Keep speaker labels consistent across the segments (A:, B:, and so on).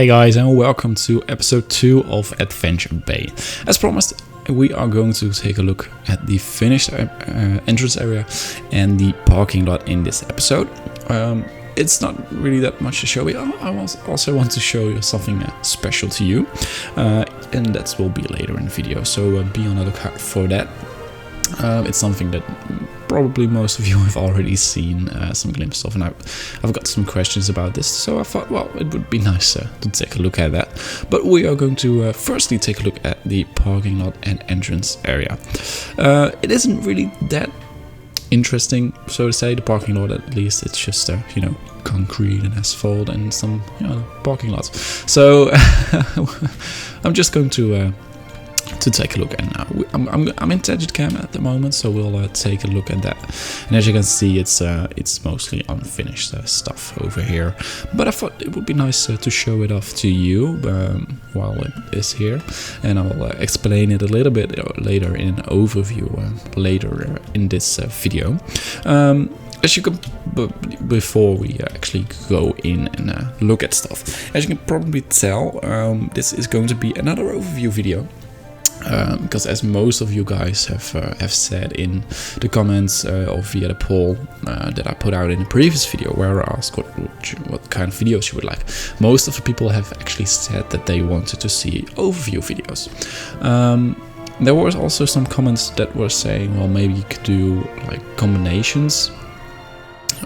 A: Hey guys, and welcome to episode 2 of Adventure Bay. As promised, we are going to take a look at the finished entrance area and the parking lot in this episode. It's not really that much to show you. I also want to show you something special to you, and that will be later in the video, so be on the lookout for that. It's something that probably most of you have already seen some glimpses of, and I've got some questions about this, so I thought, well, it would be nice to take a look at that. But we are going to firstly take a look at the parking lot and entrance area. It isn't really that interesting, so to say, the parking lot. At least it's just concrete and asphalt and some parking lots. So I'm just going to take a look at now. I'm in Tagitcam at the moment, so we'll take a look at that. And as you can see, it's mostly unfinished stuff over here. But I thought it would be nice to show it off to you while it is here, and I will explain it a little bit later in an overview later in this video. As you can, before we actually go in and look at stuff, as you can probably tell, this is going to be another overview video. Because as most of you guys have said in the comments or via the poll that I put out in the previous video, where I asked what kind of videos you would like, most of the people have actually said that they wanted to see overview videos. There was also some comments that were saying, well, maybe you could do like combinations,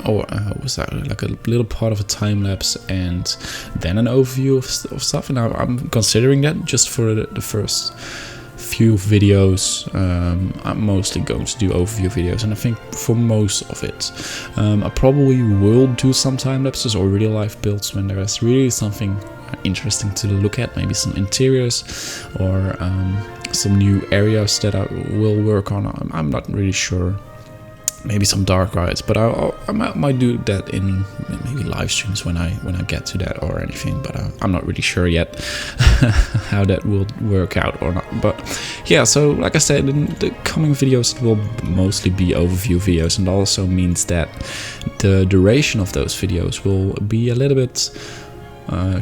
A: or was that like a little part of a time lapse and then an overview of stuff. And I'm considering that just for the first few videos. I'm mostly going to do overview videos, and I think for most of it I probably will do some time lapses or real life builds when there is really something interesting to look at, maybe some interiors or some new areas that I will work on. I'm not really sure. Maybe some dark rides, but I might do that in maybe live streams when I get to that or anything. But I'm not really sure yet how that will work out or not. But yeah, so like I said, in the coming videos it will mostly be overview videos, and also means that the duration of those videos will be a little bit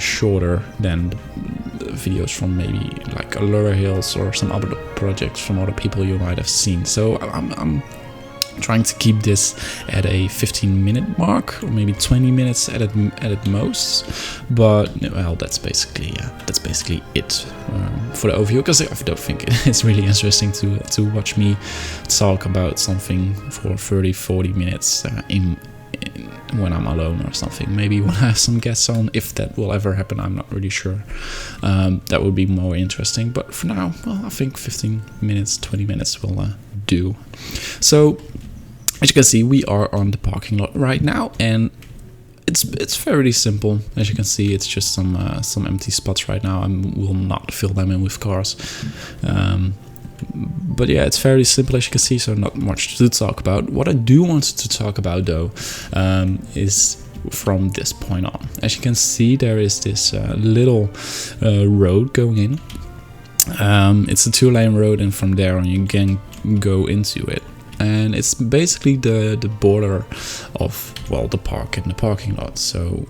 A: shorter than the videos from maybe like Allura Hills or some other projects from other people you might have seen. So I'm trying to keep this at a 15-minute mark, or maybe 20 minutes at most. But well, that's basically it for the overview, because I don't think it's really interesting to watch me talk about something for 30-40 minutes when I'm alone or something. Maybe when I have some guests on, if that will ever happen, I'm not really sure. That would be more interesting, but for now, well, I think 15 minutes, 20 minutes will do. So as you can see, we are on the parking lot right now, and it's fairly simple. As you can see, it's just some empty spots right now. I will not fill them in with cars. But yeah, it's fairly simple, as you can see, so not much to talk about. What I do want to talk about, though, is from this point on. As you can see, there is this little road going in. It's a 2-lane road, and from there on you can go into it. And it's basically the border of, well, the park and the parking lot. So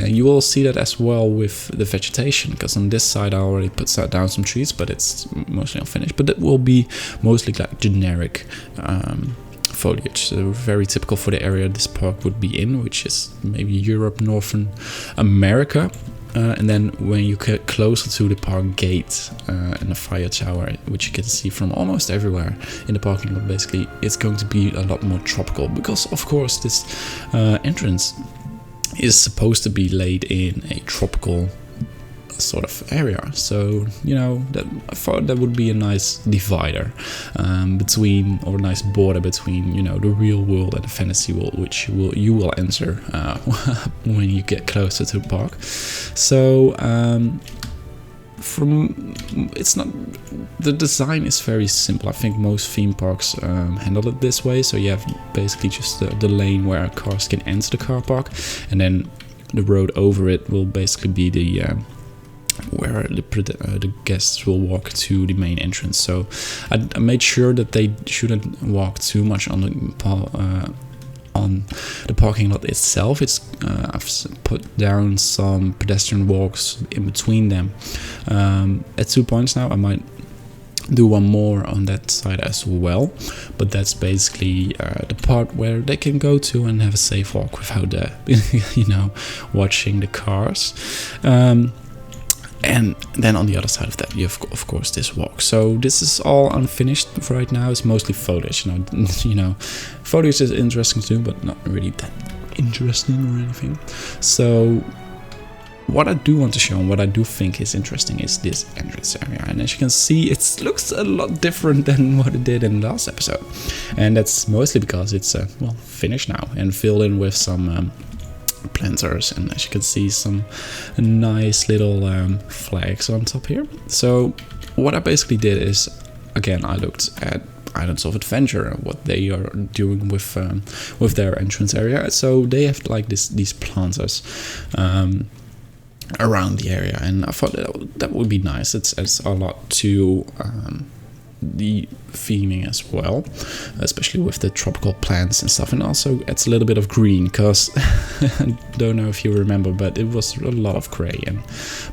A: you will see that as well with the vegetation, because on this side I already put down some trees, but it's mostly unfinished. But it will be mostly like generic foliage, so very typical for the area this park would be in, which is maybe Europe, Northern America. And then when you get closer to the park gate and the fire tower, which you can see from almost everywhere in the parking lot, basically, it's going to be a lot more tropical, because of course this entrance is supposed to be laid in a tropical sort of area. So that I thought that would be a nice divider between, or a nice border between, the real world and the fantasy world, which you will enter when you get closer to the park. So the design is very simple. I think most theme parks handle it this way. So you have basically just the lane where cars can enter the car park, and then the road over it will basically be the where the guests will walk to the main entrance. So I made sure that they shouldn't walk too much on on the parking lot itself. It's I've put down some pedestrian walks in between them at 2 points now. I might do one more on that side as well, but that's basically the part where they can go to and have a safe walk without watching the cars. And then on the other side of that, you have, of course, this walk. So this is all unfinished right now. It's mostly foliage. Foliage is interesting too, but not really that interesting or anything. So what I do want to show and what I do think is interesting is this entrance area. And as you can see, it looks a lot different than what it did in the last episode. And that's mostly because it's finished now and filled in with some planters, and as you can see, some nice little flags on top here. So what I basically did is, again, I looked at Islands of Adventure, what they are doing with their entrance area. So they have like these planters around the area, and I thought that would be nice. It's a lot to the theming as well, especially with the tropical plants and stuff, and also adds a little bit of green, because I don't know if you remember, but it was a lot of gray and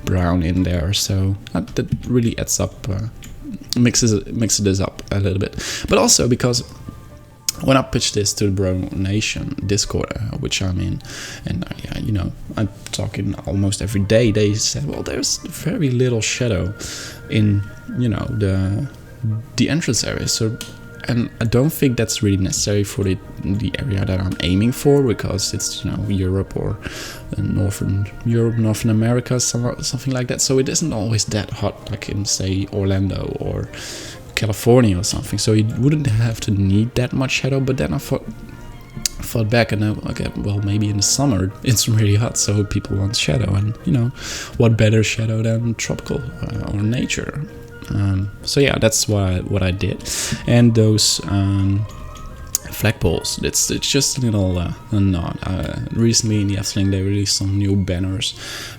A: brown in there, so that really adds up, mixes this up a little bit. But also because when I pitched this to the Bro Nation Discord, which I'm in, and I'm talking almost every day, they said, well, there's very little shadow in the entrance area. So, and I don't think that's really necessary for the area that I'm aiming for, because it's Europe or Northern Europe, Northern America, something like that. So it isn't always that hot like in, say, Orlando or California or something. So you wouldn't have to need that much shadow. But then I thought back, and well, maybe in the summer it's really hot, so people want shadow, and what better shadow than tropical or nature. So yeah, that's what I did. And those flagpoles, it's just a little nod. Recently in the Efteling they released some new banners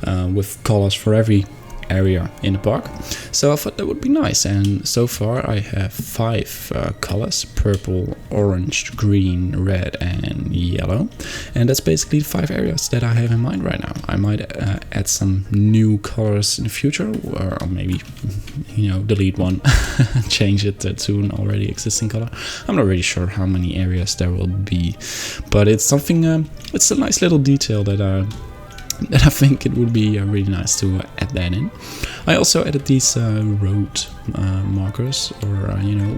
A: with colors for every area in the park, so I thought that would be nice. And so far I have 5 colors: purple, orange, green, red and yellow, and that's basically the 5 areas that I have in mind right now. I might add some new colors in the future, or maybe delete one change it to an already existing color. I'm not really sure how many areas there will be, but it's something, it's a nice little detail that I think it would be really nice to add that in. I also added these road markers, or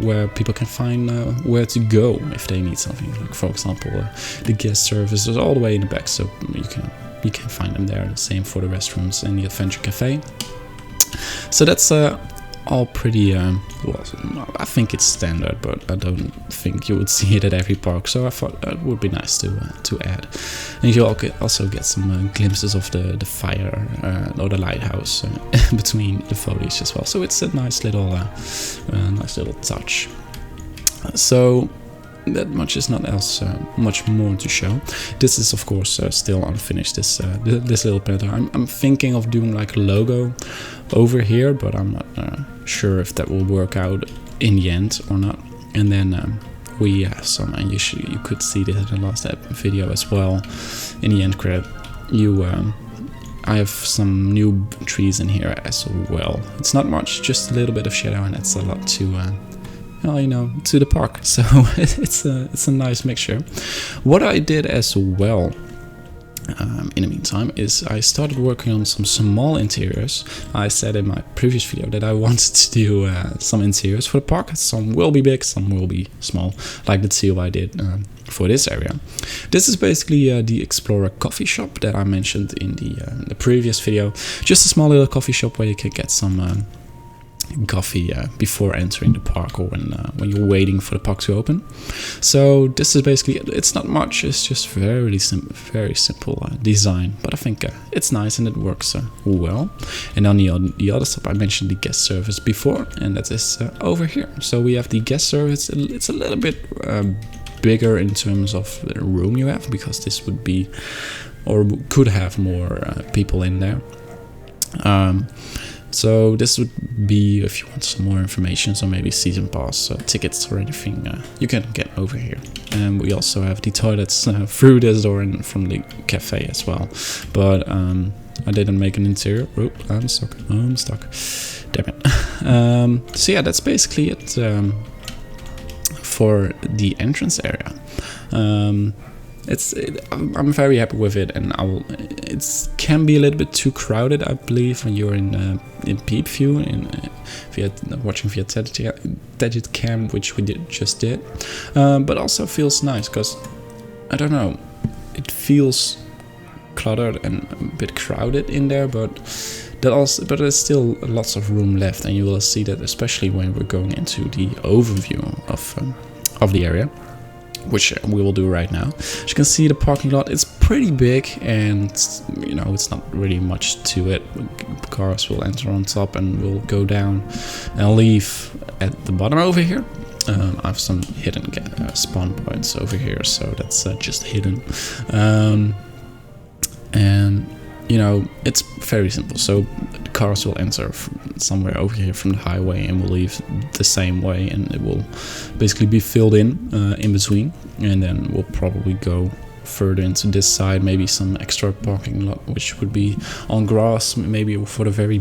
A: where people can find where to go if they need something. Like, for example, the guest service is all the way in the back, so you can find them there. The same for the restrooms and the Adventure Cafe. So that's all pretty, I think it's standard, but I don't think you would see it at every park, so I thought it would be nice to add. And you also get some glimpses of the fire or the lighthouse between the foliage as well, so it's a nice little touch. So that much is not else much more to show. This is of course still unfinished, this little pattern. I'm thinking of doing like a logo over here, but I'm not sure if that will work out in the end or not. And then we have some, and you could see this in the last video as well, in the end credit, I have some new trees in here as well. It's not much, just a little bit of shadow, and it's a lot to to the park, so it's a nice mixture. What I did as well in the meantime is I started working on some small interiors. I said in my previous video that I wanted to do some interiors for the park. Some will be big, some will be small, like the two I did for this area. This is basically the Explorer coffee shop that I mentioned in the previous video. Just a small little coffee shop where you can get some coffee before entering the park, or when you're waiting for the park to open. So this is basically, it's not much, it's just very simple design, but I think it's nice and it works well. And on the other side, I mentioned the guest service before, and that is over here. So we have the guest service. It's a little bit bigger in terms of the room you have, because this would be, or could have, more people in there. So this would be, if you want some more information, so maybe season pass tickets or anything, you can get over here. and we also have the toilets through this door and from the cafe as well. But I didn't make an interior. Oh, I'm stuck. Damn it. So yeah, that's basically it for the entrance area. I'm very happy with it, and it can be a little bit too crowded, I believe, when you're in peep view watching via Digit Cam, which we just did. But also feels nice because I don't know, it feels cluttered and a bit crowded in there, but there's still lots of room left, and you will see that especially when we're going into the overview of the area, which we will do right now. As you can see, the parking lot is pretty big, and you know, it's not really much to it. Cars will enter on top and will go down and leave at the bottom over here. I have some hidden spawn points over here, so that's just hidden. And you know, it's very simple. So the cars will enter from somewhere over here from the highway and will leave the same way, and it will basically be filled in between, and then we'll probably go further into this side, maybe some extra parking lot which would be on grass, maybe for the very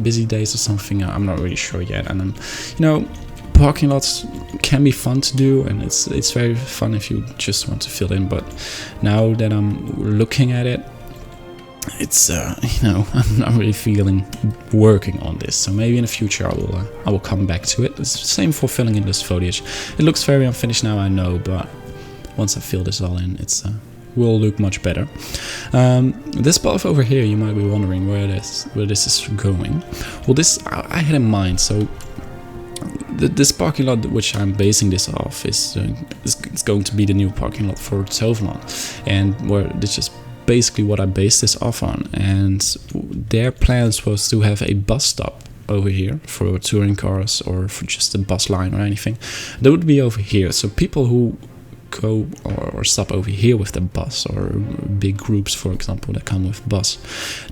A: busy days or something. I'm not really sure yet. And then, you know, parking lots can be fun to do, and it's very fun if you just want to fill in. But now that I'm looking at it, it's you know, I'm not really feeling working on this, so maybe in the future I will come back to it. It's the same for filling in this foliage. It looks very unfinished now, I know, but once I fill this all in, it's will look much better. This path over here, you might be wondering where this is going. Well, this I had in mind. So this parking lot, which I'm basing this off, is going to be the new parking lot for Toverland, and where this is basically what I based this off on. And their plans was to have a bus stop over here for touring cars or for just a bus line or anything. That would be over here, so people who go or stop over here with the bus, or big groups, for example, that come with bus,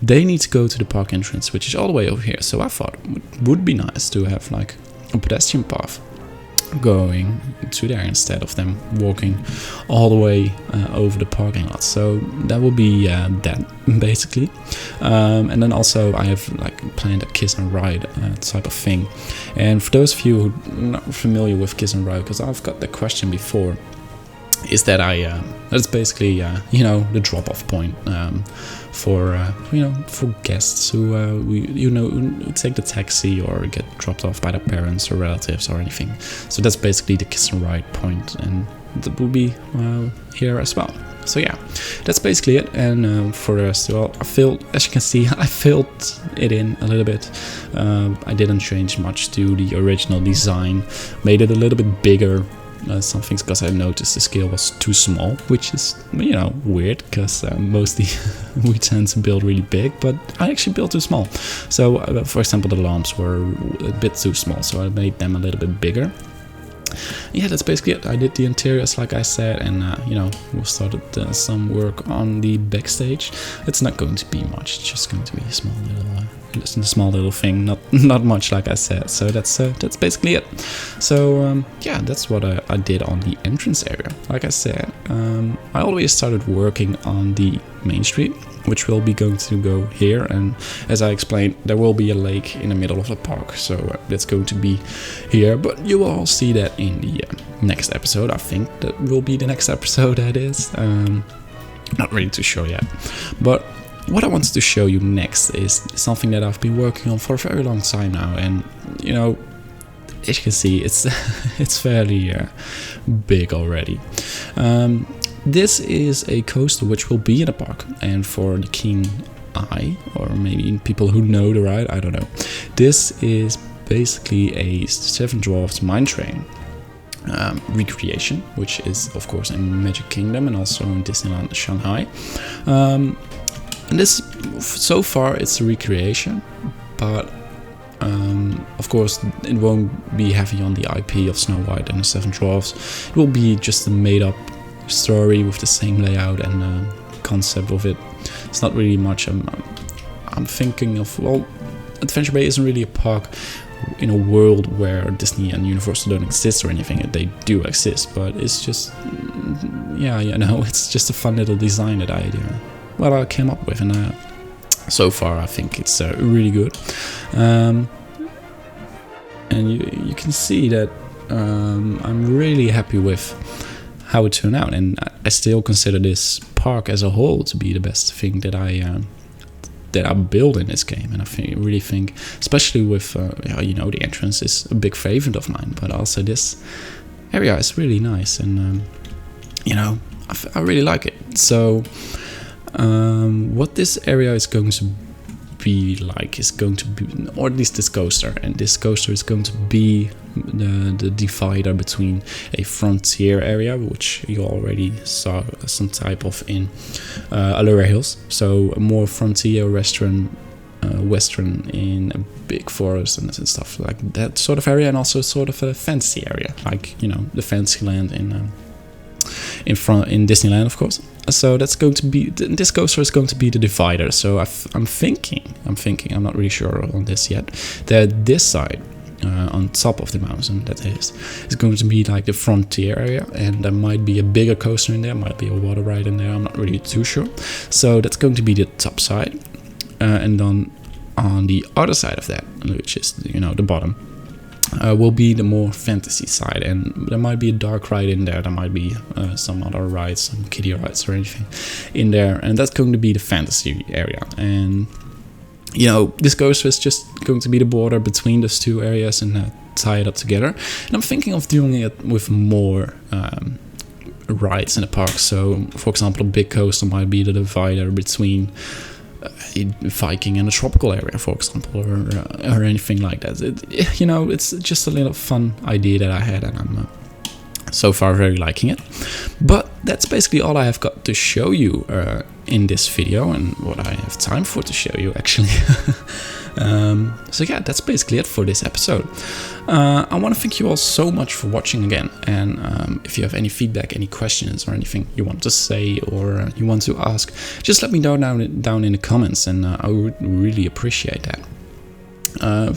A: they need to go to the park entrance, which is all the way over here. So I thought it would be nice to have like a pedestrian path going to there instead of them walking all the way over the parking lot. So that will be that basically. And then also I have like planned a kiss and ride type of thing. And for those of you who are not familiar with kiss and ride, because I've got the question before, is that that's basically you know, the drop-off point for you know, for guests who who take the taxi or get dropped off by their parents or relatives or anything. So that's basically the kiss and ride point, and that will be here as well. So yeah, that's basically it. And for the rest, well, as you can see, I filled it in a little bit. I didn't change much to the original design, made it a little bit bigger. Some things, because I noticed the scale was too small, which is, you know, weird, because mostly we tend to build really big, but I actually built too small. So for example, the lamps were a bit too small, so I made them a little bit bigger. Yeah, that's basically it. I did the interiors like I said, and you know, we started some work on the backstage. It's not going to be much, it's just going to be a small little thing, not much, like I said. So that's basically it. So yeah, that's what I did on the entrance area. Like I said, I always started working on the main street, which will be going to go here, and as I explained, there will be a lake in the middle of the park, so that's going to be here. But you will all see that in the next episode. I think that will be the next episode, that is. Not really too sure yet, but what I wanted to show you next is something that I've been working on for a very long time now, and you know, as you can see, it's fairly big already. This is a coaster which will be in the park, and for the keen eye, or maybe people who know the ride, I don't know. This is basically a Seven Dwarfs mine train recreation, which is of course in Magic Kingdom and also in Disneyland Shanghai. And this, so far, it's a recreation, but of course it won't be heavy on the IP of Snow White and the Seven Dwarfs. It will be just a made-up story with the same layout and concept of it. It's not really much. I'm thinking of, well, Adventure Bay isn't really a park in a world where Disney and Universal don't exist or anything. They do exist, but it's just, yeah, you know, it's just a fun little design that I came up with, and so far I think it's really good. And you can see that I'm really happy with how it turned out, and I still consider this park as a whole to be the best thing that I built in this game. And I really think, especially with you know, the entrance is a big favorite of mine, but also this area is really nice, and you know, I really like it. So what this area is going to be like is going to be, or at least this coaster, and this coaster is going to be the divider between a frontier area, which you already saw some type of in Allure Hills, so a more frontier western in a big forest and stuff like that sort of area, and also sort of a fantasy area, like, you know, the Fantasyland in Disneyland, of course. So that's going to be, this coaster is going to be the divider. So I'm thinking, I'm not really sure on this yet, that this side, on top of the mountain, that is going to be like the frontier area, and there might be a bigger coaster in there, might be a water ride in there, I'm not really too sure. So that's going to be the top side, and then on the other side of that, which is, you know, the bottom, will be the more fantasy side, and there might be a dark ride in there, there might be some other rides, some kiddie rides or anything in there, and that's going to be the fantasy area. And you know, this coaster is just going to be the border between those two areas and tie it up together. And I'm thinking of doing it with more rides in the park. So, for example, a big coaster might be the divider between Viking and a tropical area, for example, or anything like that. You know, it's just a little fun idea that I had, and I'm so far very liking it. But that's basically all I have got to show you in this video, and what I have time for to show you, actually. So yeah, that's basically it for this episode. I want to thank you all so much for watching again, and if you have any feedback, any questions, or anything you want to say or you want to ask, just let me know down in the comments, and I would really appreciate that.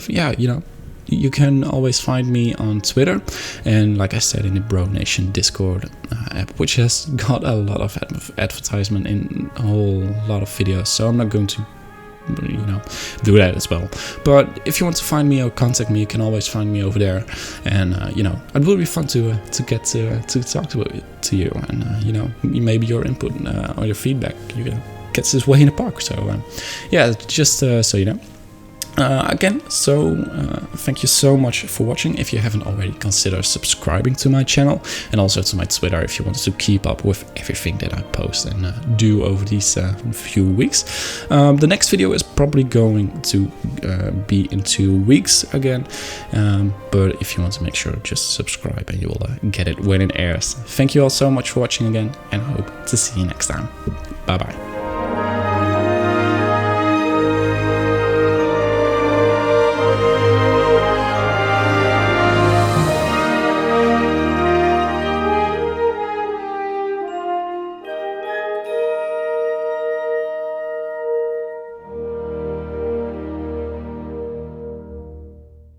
A: Yeah, you know, you can always find me on Twitter, and like I said, in the Bro Nation Discord app, which has got a lot of advertisement in a whole lot of videos, so I'm not going to, you know, do that as well. But if you want to find me or contact me, you can always find me over there, and you know, it will be fun to get to talk to you, and you know, maybe your input or your feedback, you know, gets this way in the park. So yeah, just so you know. Again, so thank you so much for watching. If you haven't already, consider subscribing to my channel, and also to my Twitter if you want to keep up with everything that I post and do over these few weeks. The next video is probably going to be in 2 weeks again, but if you want to make sure, just subscribe and you will get it when it airs. Thank you all so much for watching again, and I hope to see you next time. Bye bye.